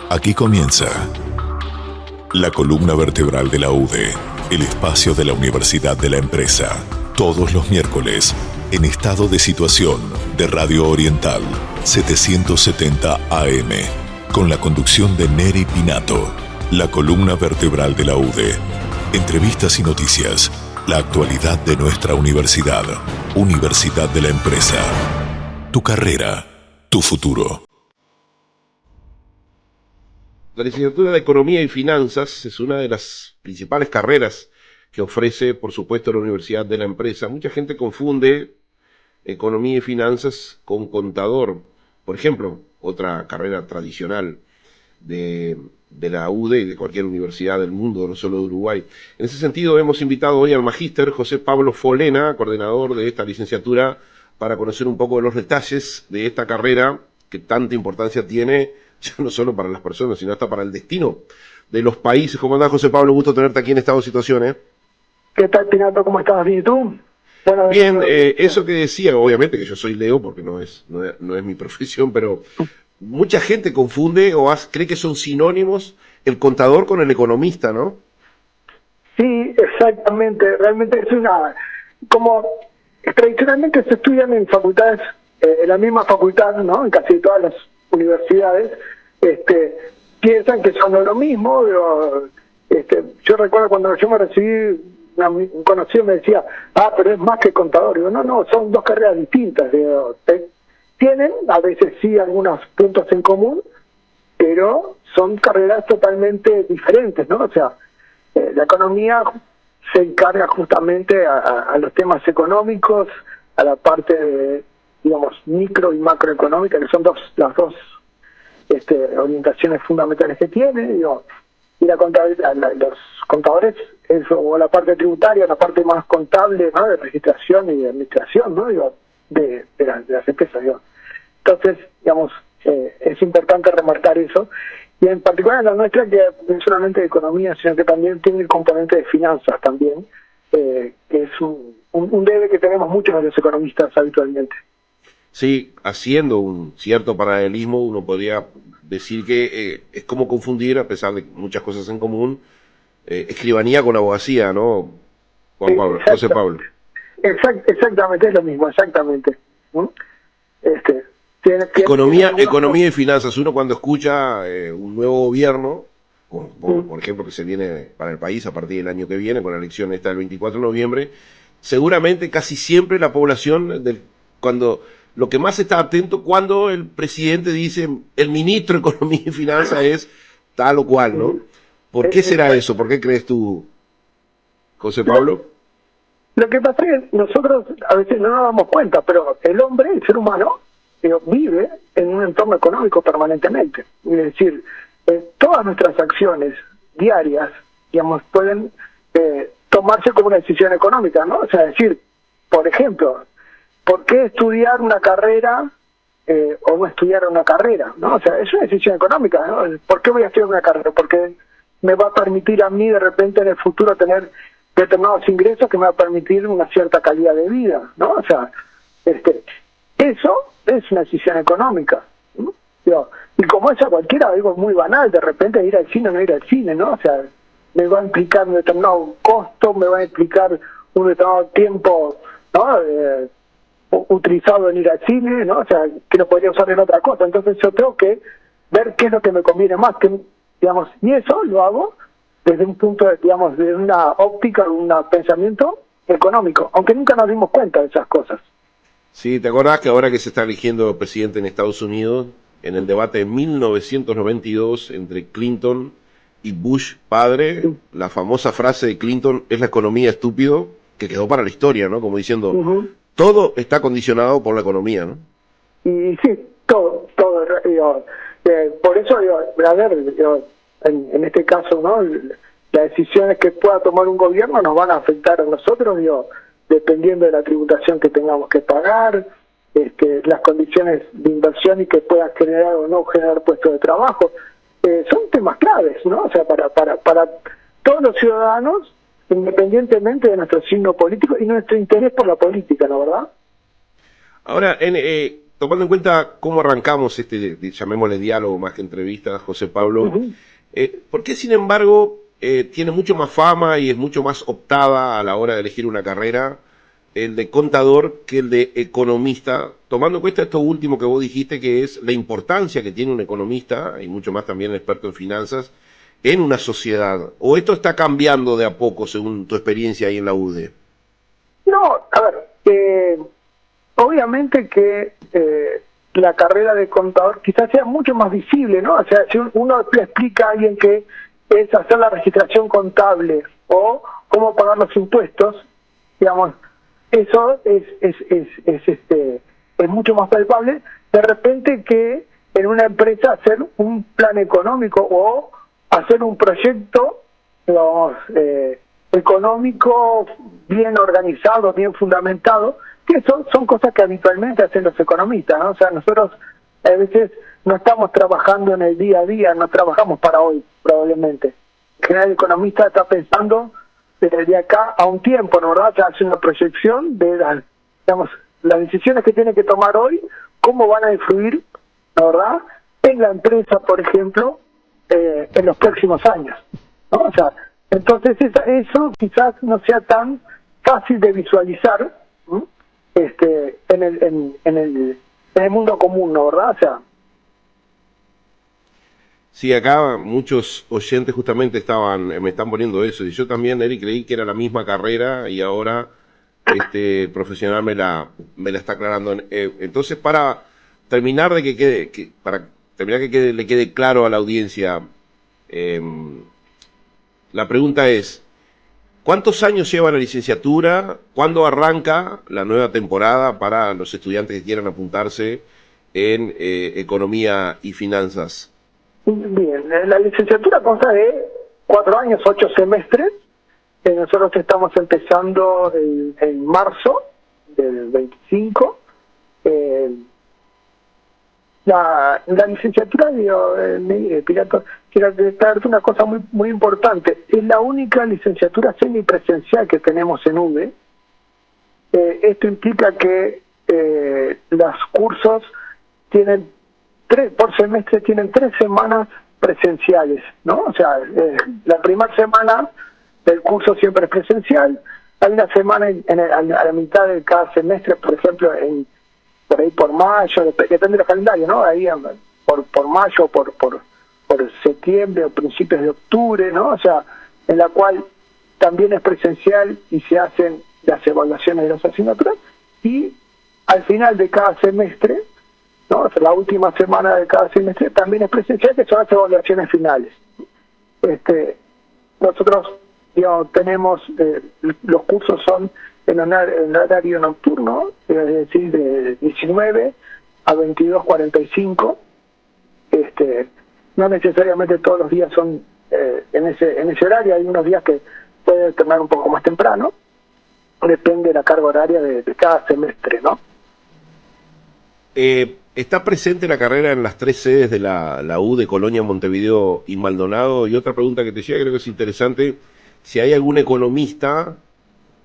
Aquí comienza la columna vertebral de la UDE, el espacio de la Universidad de la Empresa. Todos los miércoles, en Estado de Situación, de Radio Oriental, 770 AM, con la conducción de Neri Pinato. La columna vertebral de la UDE. Entrevistas y noticias. La actualidad de nuestra universidad. Universidad de la Empresa. Tu carrera, tu futuro. La licenciatura de Economía y Finanzas es una de las principales carreras que ofrece, por supuesto, la Universidad de la Empresa. Mucha gente confunde Economía y Finanzas con contador. Por ejemplo, otra carrera tradicional de la UDE y de cualquier universidad del mundo, no solo de Uruguay. En ese sentido, hemos invitado hoy al magíster José Pablo Folena, coordinador de esta licenciatura, para conocer un poco de los detalles de esta carrera que tanta importancia tiene, ya no solo para las personas, sino hasta para el destino de los países. ¿Cómo andás, José Pablo? Gusto tenerte aquí en Estado de Situación, ¿Qué tal, Pinato? ¿Cómo estás? ¿Bien y tú? Bueno, bien, eso que decía, obviamente que yo soy Leo, porque no es mi profesión, pero mucha gente confunde o cree que son sinónimos el contador con el economista, ¿no? Sí, exactamente. Realmente es como tradicionalmente se estudian en facultades, en la misma facultad, ¿no? En casi todas las universidades, piensan que son lo mismo. Yo recuerdo cuando yo me recibí, un conocido me decía, pero es más que contador. Digo, no, son dos carreras distintas. Digo, tienen a veces sí algunos puntos en común, pero son carreras totalmente diferentes, ¿no? O sea, la economía se encarga justamente a los temas económicos, a la parte de, digamos, micro y macroeconómica, que son las dos orientaciones fundamentales que tiene, digo, y la contabilidad, los contadores, o la parte tributaria, la parte más contable, ¿no? De registración y de administración, ¿no? Digo, de las empresas, digo. Entonces, digamos, es importante remarcar eso, y en particular en la nuestra, que no es solamente de economía, sino que también tiene el componente de finanzas también, que es un debe que tenemos muchos de los economistas habitualmente. Sí, haciendo un cierto paralelismo, uno podría decir que es como confundir, a pesar de muchas cosas en común, escribanía con abogacía, ¿no? Juan Pablo, José Pablo. Exactamente, es lo mismo, exactamente. Economía y finanzas. Uno cuando escucha un nuevo gobierno, por ejemplo, que se viene para el país a partir del año que viene, con la elección esta del 24 de noviembre, seguramente casi siempre la población, lo que más está atento cuando el presidente dice, el ministro de Economía y Finanzas es tal o cual, ¿no? ¿Por qué será eso? ¿Por qué crees tú, José Pablo? Lo que pasa es que nosotros a veces no nos damos cuenta, pero el hombre, el ser humano, vive en un entorno económico permanentemente. Es decir, todas nuestras acciones diarias, digamos, pueden tomarse como una decisión económica, ¿no? O sea, decir, por ejemplo, ¿por qué estudiar una carrera o no estudiar una carrera? ¿No? O sea, es una decisión económica, ¿no? ¿Por qué voy a estudiar una carrera? Porque me va a permitir a mí de repente en el futuro tener determinados ingresos que me va a permitir una cierta calidad de vida, ¿no? O sea, eso es una decisión económica, ¿no? Y como esa cualquiera, algo muy banal, de repente ir al cine o no ir al cine, ¿no? O sea, me va a implicar un determinado costo, me va a implicar un determinado tiempo, ¿no? Utilizado en ir al cine, ¿no? O sea, que lo podría usar en otra cosa. Entonces yo tengo que ver qué es lo que me conviene más, digamos, y eso lo hago desde un punto, digamos, de una óptica, un pensamiento económico, aunque nunca nos dimos cuenta de esas cosas. Sí, ¿te acordás que ahora que se está eligiendo presidente en Estados Unidos, en el debate de 1992 entre Clinton y Bush padre, sí, la famosa frase de Clinton, es la economía estúpido, que quedó para la historia, ¿no? Como diciendo, todo está condicionado por la economía, ¿no? Y sí, todo, por eso, a ver, en este caso, ¿no? Las decisiones que pueda tomar un gobierno nos van a afectar a nosotros, dependiendo de la tributación que tengamos que pagar, las condiciones de inversión y que pueda generar o no generar puestos de trabajo. Son temas claves, ¿no? O sea, para todos los ciudadanos, independientemente de nuestro signo político y nuestro interés por la política, ¿no? ¿Verdad? Ahora, tomando en cuenta cómo arrancamos este, llamémosle diálogo más que entrevista, José Pablo, ¿por qué sin embargo tiene mucho más fama y es mucho más optada a la hora de elegir una carrera el de contador que el de economista, tomando en cuenta esto último que vos dijiste, que es la importancia que tiene un economista, y mucho más también el experto en finanzas, en una sociedad? ¿O esto está cambiando de a poco según tu experiencia ahí en la UDE? No, a ver, obviamente que la carrera de contador quizás sea mucho más visible, ¿no? O sea, si uno le explica a alguien que es hacer la registración contable o cómo pagar los impuestos, digamos, eso es mucho más palpable de repente que en una empresa hacer un plan económico o hacer un proyecto, digamos, económico bien organizado, bien fundamentado, que son cosas que habitualmente hacen los economistas, ¿no? O sea, nosotros a veces no estamos trabajando en el día a día, no trabajamos para hoy, probablemente. En general, el economista está pensando desde acá a un tiempo, ¿no? ¿Verdad? O sea, hace una proyección de digamos, las decisiones que tiene que tomar hoy, cómo van a influir, ¿no? ¿Verdad?, en la empresa, por ejemplo, en los próximos años, ¿no? O sea, entonces eso quizás no sea tan fácil de visualizar, ¿no? En el mundo común, ¿no? ¿Verdad? O sea, Sí, acá muchos oyentes justamente me están poniendo eso, y yo también, Eric, creí que era la misma carrera y ahora este profesional me la está aclarando. Entonces, para terminar de que le quede claro a la audiencia, la pregunta es, ¿cuántos años lleva la licenciatura? ¿Cuándo arranca la nueva temporada para los estudiantes que quieran apuntarse en economía y finanzas? bien, la licenciatura consta de 4 años, 8 semestres. Nosotros estamos empezando en marzo del 25. La licenciatura, Pirato, quiero destacarte una cosa muy muy importante. Es la única licenciatura semipresencial que tenemos en UBE. Esto implica que los cursos tienen por semestre tienen 3 semanas presenciales, ¿no? O sea, la primera semana del curso siempre es presencial. Hay una semana a la mitad de cada semestre, por ejemplo, por ahí por mayo, depende de los calendarios, ¿no? Ahí por mayo, por septiembre o principios de octubre, ¿no? O sea, en la cual también es presencial y se hacen las evaluaciones de las asignaturas, y al final de cada semestre, ¿no? O sea, la última semana de cada semestre también es presencial, que son las evaluaciones finales. Nosotros, digamos, tenemos, los cursos son en horario nocturno, es decir, de 19 a 22:45. No necesariamente todos los días son en ese horario, hay unos días que puede terminar un poco más temprano, depende de la carga horaria de cada semestre, ¿no? ¿Está presente la carrera en las 3 sedes de la U de Colonia, Montevideo y Maldonado? Y otra pregunta que te llega, creo que es interesante, si hay algún economista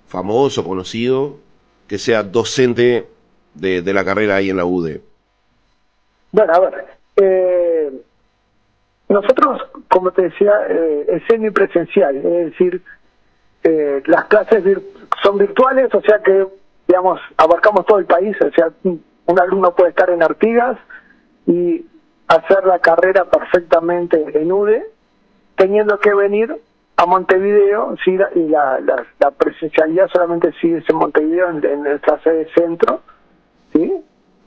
famoso, conocido, que sea docente de la carrera ahí en la UDE. Bueno, a ver, nosotros, como te decía, es semipresencial, es decir, las clases son virtuales, o sea que, digamos, abarcamos todo el país, o sea, un alumno puede estar en Artigas y hacer la carrera perfectamente en UDE, teniendo que venir a Montevideo, ¿sí? Y la presencialidad solamente sigue en Montevideo, en nuestra sede centro, ¿sí?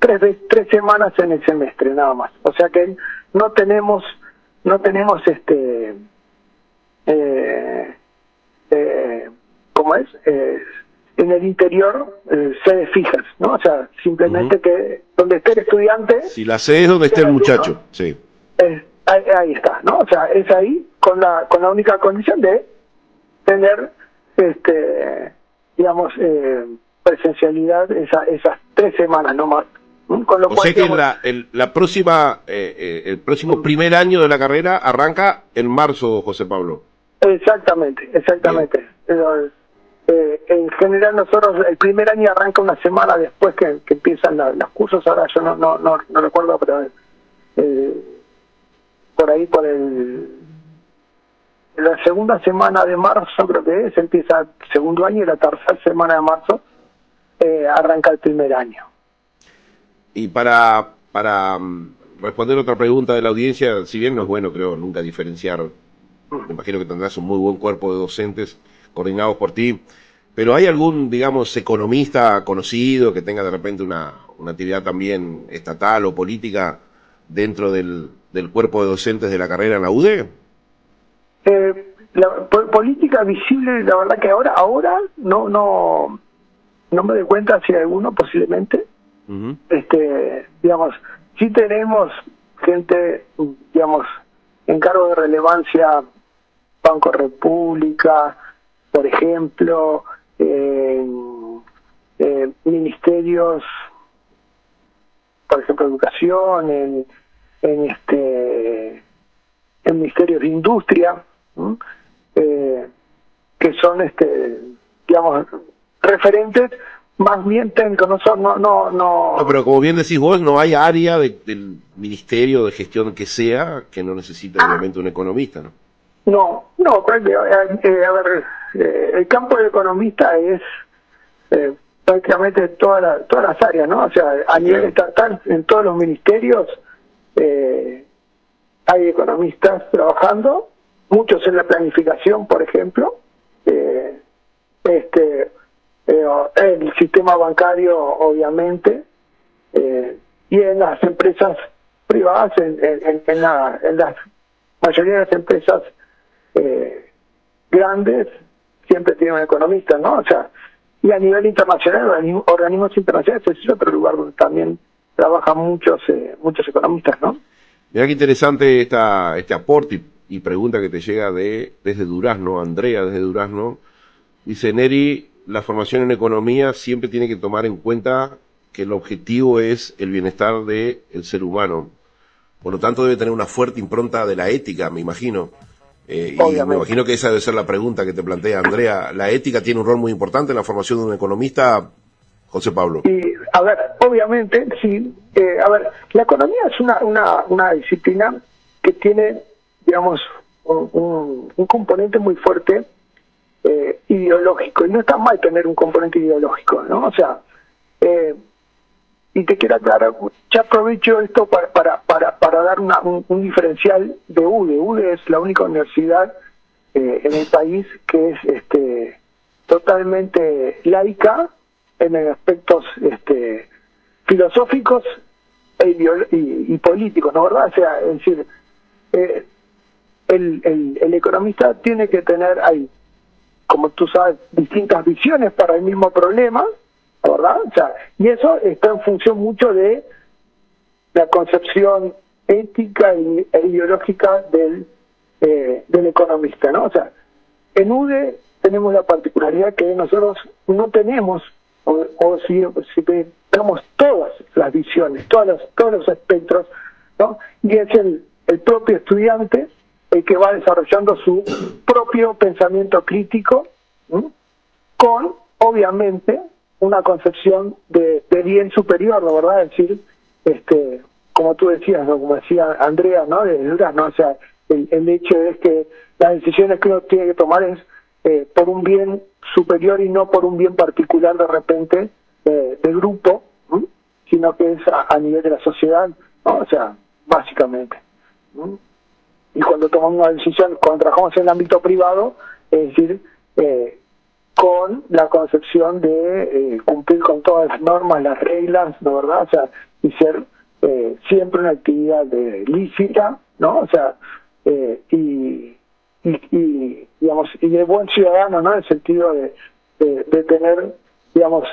3 semanas en el semestre, nada más. O sea que no tenemos ¿cómo es? En el interior, sedes fijas, ¿no? O sea, simplemente que donde esté el estudiante... Si la sede es donde esté el muchacho, sí. Ahí está, ¿no? O sea, es ahí con la única condición de tener, digamos, presencialidad esas 3 semanas nomás. Con lo O cual, sea que digamos, el próximo primer año de la carrera arranca en marzo, José Pablo. exactamente. En general nosotros el primer año arranca una semana después que empiezan los cursos. Ahora yo no recuerdo, pero por ahí la segunda semana de marzo creo que empieza el segundo año, y la tercera semana de marzo arranca el primer año. Y para responder otra pregunta de la audiencia, si bien no es bueno, creo, nunca diferenciar, me imagino que tendrás un muy buen cuerpo de docentes coordinados por ti, pero ¿hay algún, digamos, economista conocido que tenga de repente una actividad también estatal o política dentro del cuerpo de docentes de la carrera en la UDE? La política visible, la verdad que ahora no me doy cuenta si hay alguno posiblemente. Uh-huh. Digamos, sí tenemos gente, digamos, en cargo de relevancia, Banco República, por ejemplo, ministerios, por ejemplo, educación, en ministerios de industria, que son, digamos, referentes más bien técnicos, no. Pero como bien decís vos, no hay área del ministerio de gestión que sea que no necesite obviamente un economista, ¿no? No, a ver, el campo del economista es prácticamente todas las áreas, ¿no? O sea, a nivel estatal, en todos los ministerios hay economistas trabajando, muchos en la planificación, por ejemplo, el sistema bancario, obviamente, y en las empresas privadas, en la mayoría de las empresas grandes siempre tienen un economista, ¿no? O sea, y a nivel internacional, organismos internacionales es otro lugar donde también trabajan muchos economistas, ¿no? Mirá qué interesante este aporte y pregunta que te llega desde Durazno, Andrea desde Durazno. Dice: Neri, la formación en economía siempre tiene que tomar en cuenta que el objetivo es el bienestar del ser humano. Por lo tanto, debe tener una fuerte impronta de la ética, me imagino. Y me imagino que esa debe ser la pregunta que te plantea Andrea. ¿La ética tiene un rol muy importante en la formación de un economista, José Pablo? Y, a ver, obviamente, sí. La economía es una disciplina que tiene, digamos, un componente muy fuerte ideológico, y no está mal tener un componente ideológico, ¿no? O sea, y te quiero aclarar, ya aprovecho esto para dar un diferencial de UDE. UDE es la única universidad en el país que es totalmente laica en aspectos filosóficos y políticos, ¿no? ¿Verdad? O sea, es decir, el economista tiene que tener ahí, como tú sabes, distintas visiones para el mismo problema, ¿verdad? O sea, y eso está en función mucho de la concepción ética e ideológica del economista, ¿no? O sea, en UDE tenemos la particularidad que nosotros no tenemos, o si tenemos todas las visiones, todos los espectros, ¿no? Y es el propio estudiante el que va desarrollando su propio pensamiento crítico, ¿no? Con, obviamente, una concepción de bien superior, ¿no? ¿Verdad? Es decir, como tú decías, ¿no? Como decía Andrea, ¿no? De Durazno, o sea, el hecho es que las decisiones que uno tiene que tomar es por un bien superior y no por un bien particular de repente de grupo, ¿no? Sino que es a nivel de la sociedad, ¿no? O sea, básicamente, ¿no? Y cuando tomamos una decisión, cuando trabajamos en el ámbito privado, es decir, con la concepción de cumplir con todas las normas, las reglas, ¿no? ¿Verdad? O sea, y ser siempre una actividad lícita, ¿no? O sea, y digamos, y de buen ciudadano, ¿no? En el sentido de tener, digamos,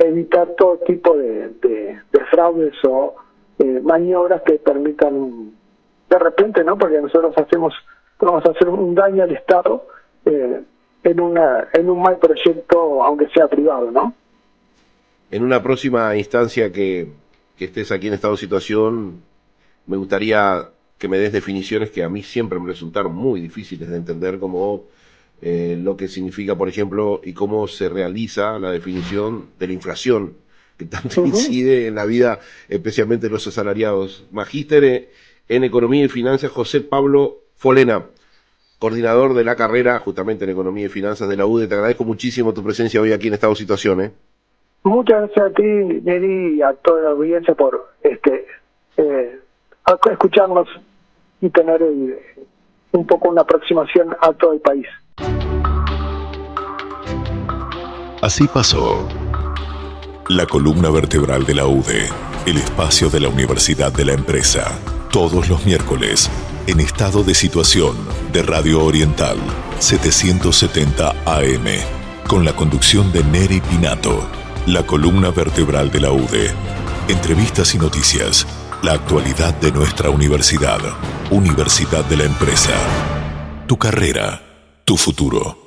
evitar todo tipo de fraudes o maniobras que permitan de repente, ¿no? Porque nosotros vamos a hacer un daño al Estado en un mal proyecto, aunque sea privado, ¿no? En una próxima instancia que estés aquí en estado de situación, me gustaría que me des definiciones que a mí siempre me resultaron muy difíciles de entender, como lo que significa, por ejemplo, y cómo se realiza la definición de la inflación, que tanto incide en la vida, especialmente de los asalariados. Magíster en Economía y Finanzas, José Pablo Folena, coordinador de la carrera justamente en Economía y Finanzas de la UDE. Te agradezco muchísimo tu presencia hoy aquí en Estado Situación. Muchas gracias a ti, Neri, y a toda la audiencia por escucharnos y tener un poco una aproximación a todo el país. Así pasó. La columna vertebral de la UDE, el espacio de la Universidad de la Empresa. Todos los miércoles, en Estado de Situación, de Radio Oriental, 770 AM, con la conducción de Neri Pinato. La columna vertebral de la UDE. Entrevistas y noticias. La actualidad de nuestra universidad. Universidad de la Empresa. Tu carrera, tu futuro.